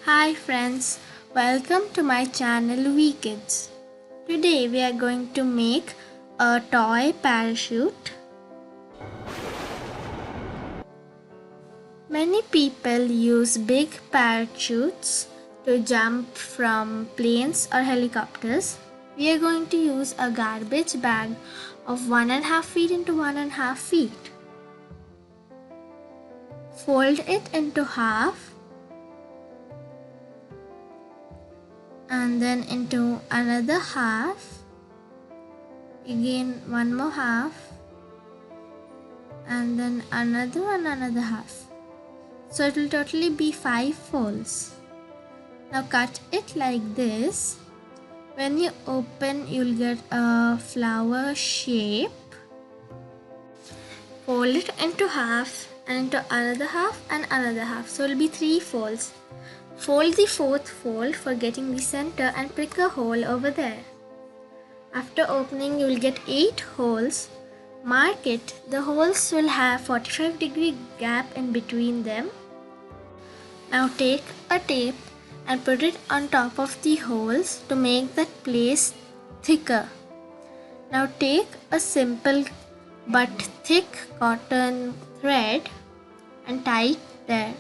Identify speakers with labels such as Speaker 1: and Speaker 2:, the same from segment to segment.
Speaker 1: Hi friends, welcome to my channel wekids. Today we are going to make a toy parachute. Many people use big parachutes to jump from planes or helicopters. We are going to use a garbage bag of 1.5 feet into 1.5 feet. Fold it into half and then into another half, again one more half, and then another half. So it will totally be 5 folds. Now cut it like this. When you open, you'll get a flower shape. Fold it into half and into another half and another half. So it will be 3 folds. Fold the 4th fold, forgetting the center, and prick a hole over there. After opening, you will get 8 holes. Mark it. The holes will have 45-degree gap in between them. Now take a tape and put it on top of the holes to make that place thicker. Now take a simple but thick cotton thread and tie it there.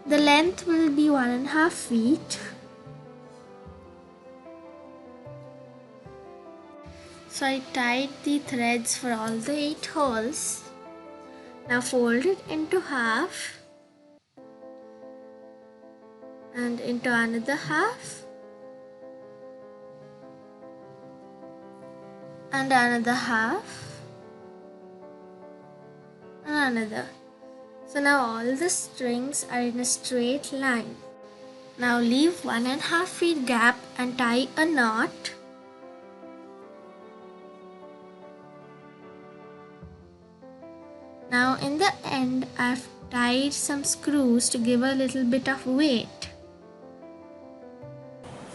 Speaker 1: The length will be 1.5 feet. So I tied the threads for all the 8 holes. Now fold it into half and into another half and another half and another. So now all the strings are in a straight line. Now leave 1.5 feet gap and tie a knot. Now in the end, I've tied some screws to give a little bit of weight.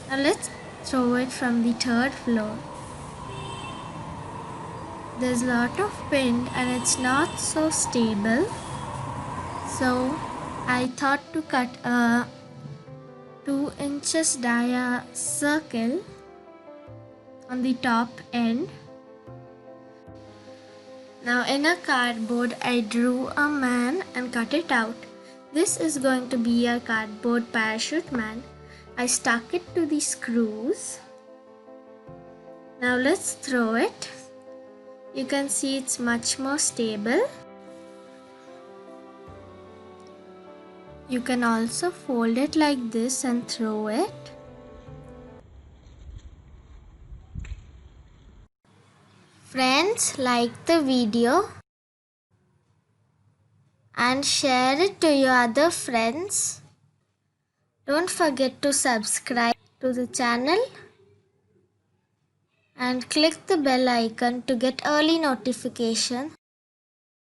Speaker 1: Now let's throw it from the 3rd floor. There's a lot of wind and it's not so stable. So I thought to cut a 2 inches dia circle on the top end. Now in a cardboard, I drew a man and cut it out. This is going to be a cardboard parachute man. I stuck it to the screws. Now let's throw it. You can see it's much more stable. You can also fold it like this and throw it. Friends, like the video and share it to your other friends. Don't forget to subscribe to the channel and click the bell icon to get early notification.